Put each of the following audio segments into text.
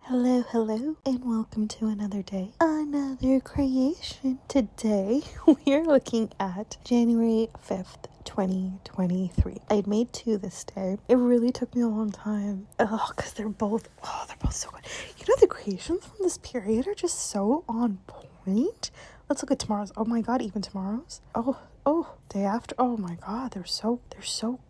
Hello, and welcome to another day, another creation. Today, we are looking at January 5th, 2023. I'd made two this day. It really took me a long time. Because they're both so good. You know, the creations from this period are just so on point. Let's look at tomorrow's. Oh my god, even tomorrow's. Day after. Oh my god, they're so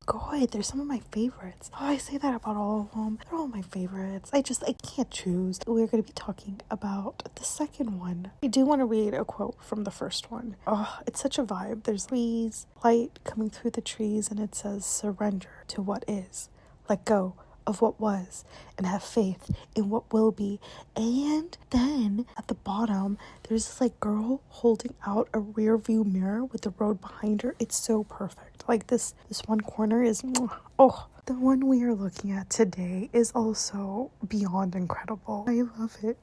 good. They're some of my favorites. Oh, I say that about all of them. They're all my favorites. I can't choose. We're going to be talking about the second one. I do want to read a quote from the first one. Oh, it's such a vibe. There's trees, light coming through the trees, and it says, surrender to what is. Let go of what was and have faith in what will be. And then at the bottom there's this girl holding out a rear view mirror with the road behind her. It's so perfect. This one corner is the one we are looking at today is also beyond incredible. I love it.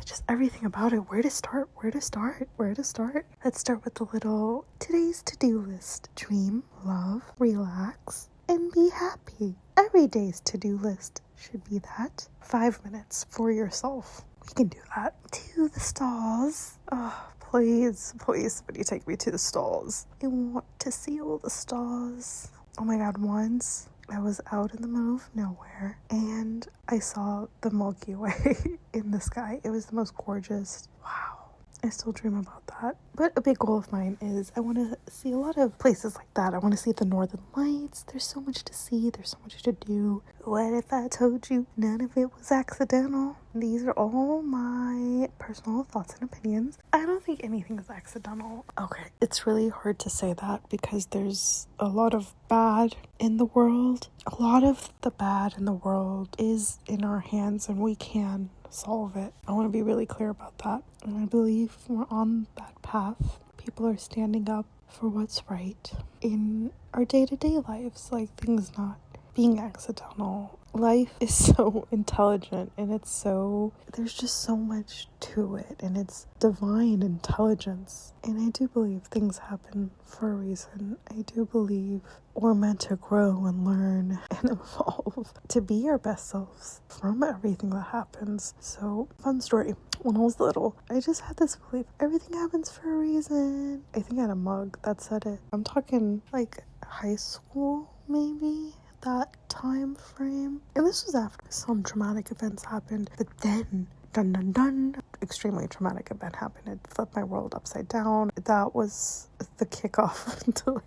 Just everything about it. Where to start? Let's start with the little today's to-do list. Dream, love, relax, and be happy. Every day's to-do list should be that. 5 minutes for yourself. We can do that. To the stalls. Oh, please, somebody take me to the stalls. I want to see all the stars. Oh my god, once I was out in the middle of nowhere and I saw the Milky Way in the sky. It was the most gorgeous. Wow. I still dream about that. But a big goal of mine is I want to see a lot of places like that. I want to see the Northern Lights. There's so much to see. There's so much to do. What if I told you none of it was accidental? These are all my personal thoughts and opinions. I don't think anything is accidental. Okay, it's really hard to say that because there's a lot of bad in the world. A lot of the bad in the world is in our hands and we can solve it. I want to be really clear about that. And I believe we're on that path. People are standing up for what's right in our day-to-day lives, things not being accidental. Life is so intelligent and there's just so much to it, and it's divine intelligence. And I do believe things happen for a reason. I do believe we're meant to grow and learn and evolve to be our best selves from everything that happens. So, fun story. When I was little, I just had this belief everything happens for a reason. I think I had a mug that said it. I'm talking high school, maybe, that time frame. And this was after some traumatic events happened. But then, extremely traumatic event happened. It flipped my world upside down. That was the kickoff to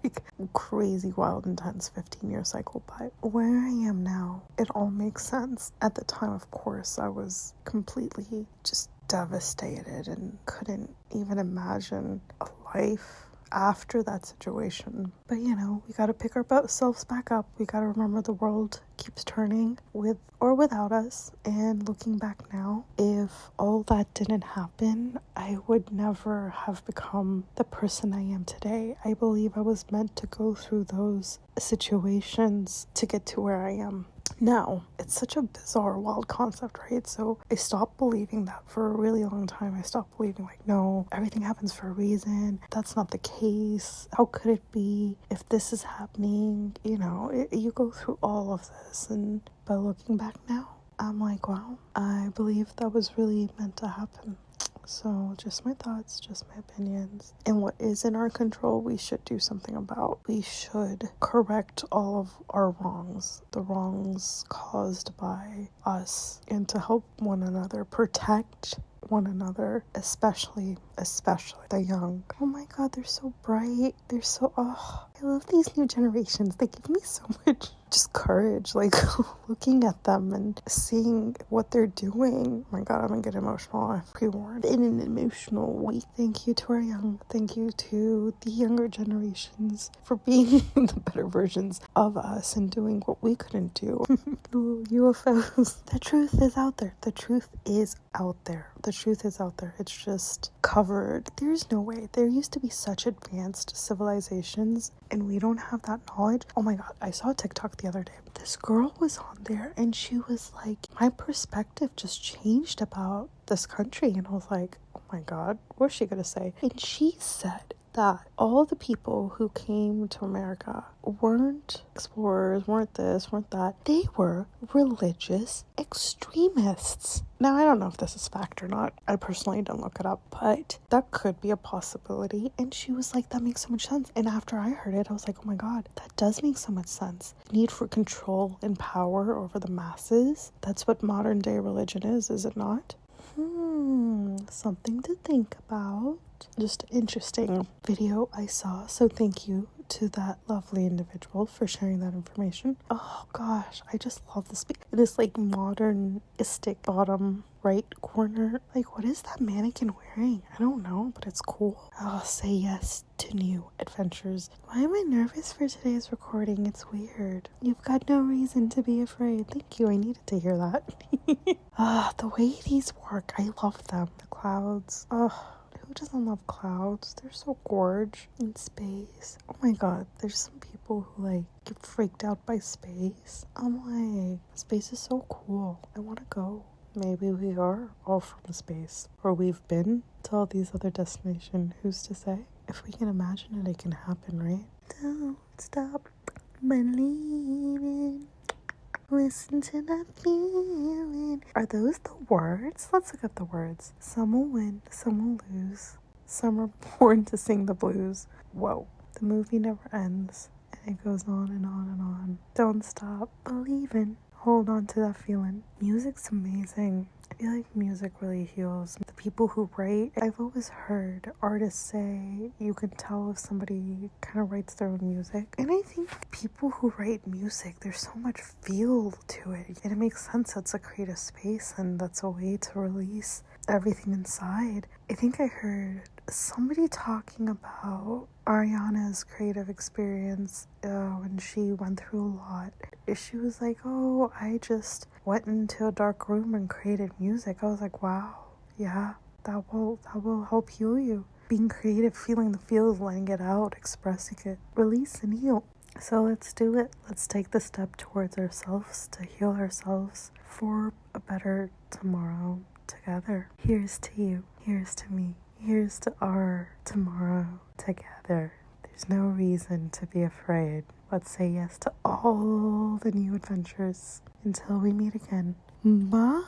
crazy, wild, intense 15-year cycle. But where I am now, it all makes sense. At the time, of course, I was completely just devastated and couldn't even imagine a life after that situation. But we gotta pick ourselves back up. We gotta remember the world keeps turning with or without us. And looking back now, if all that didn't happen, I would never have become the person I am today. I believe I was meant to go through those situations to get to where I am now. It's such a bizarre, wild concept, right? So I stopped believing that for a really long time. I stopped believing no, everything happens for a reason. That's not the case. How could it be if this is happening? You go through all of this, and by looking back now, I'm wow, I believe that was really meant to happen. So just my thoughts, just my opinions. And what is in our control, we should do something about. We should correct all of our wrongs, the wrongs caused by us, and to help one another, protect one another, especially the young. Oh my god, they're so bright. I love these new generations. They give me so much just courage, looking at them and seeing what they're doing. Oh my god, I'm gonna get emotional. I've pre-warned. In an emotional week. Thank you to our young. Thank you to the younger generations for being the better versions of us and doing what we couldn't do. UFOs. The truth is out there. The truth is out there. It's just covered. There's no way. There used to be such advanced civilizations and we don't have that knowledge. Oh my god, I saw a TikTok the other day. This girl was on there and she was my perspective just changed about this country. And I was oh my god, what's she gonna say? And she said that all the people who came to America weren't explorers, weren't this, weren't that. They were religious extremists. Now, I don't know if this is fact or not. I personally didn't look it up, but that could be a possibility. And she was like, that makes so much sense. And after I heard it, I was like, oh my God, that does make so much sense. The need for control and power over the masses. That's what modern day religion is it not? Something to think about. Just interesting video I saw. So thank you to that lovely individual for sharing that information. Oh gosh, I just love this like modernistic bottom right corner. Like, what is that mannequin wearing? I don't know, but it's cool. I'll say yes to new adventures. Why am I nervous for today's recording? It's weird. You've got no reason to be afraid. Thank you. I needed to hear that. The way these work, I love them. The clouds. Who doesn't love clouds? They're so gorge. In space. Oh my God. There's some people who like get freaked out by space. I'm like, space is so cool. I want to go. Maybe we are all from space, or we've been to all these other destinations. Who's to say? If we can imagine it, it can happen, right? Don't stop believing. Listen to that feeling. Are those the words? Let's look up the words. Some will win, some will lose. Some are born to sing the blues. Whoa. The movie never ends, and it goes on and on and on. Don't stop believing. Hold on to that feeling. Music's amazing. I feel like music really heals. The people who write, I've always heard artists say you can tell if somebody kind of writes their own music. And I think people who write music, there's so much feel to it. And it makes sense that's a creative space and that's a way to release everything inside. I think I heard somebody talking about Ariana's creative experience when she went through a lot. She was like, oh, I just went into a dark room and created music. I was like, wow, yeah, that will help heal you. Being creative, feeling the feels, letting it out, expressing it, release and heal. So let's do it. Let's take the step towards ourselves to heal ourselves for a better tomorrow together. Here's to you. Here's to me. Here's to our tomorrow together. There's no reason to be afraid. Let's say yes to all the new adventures. Until we meet again. Bye.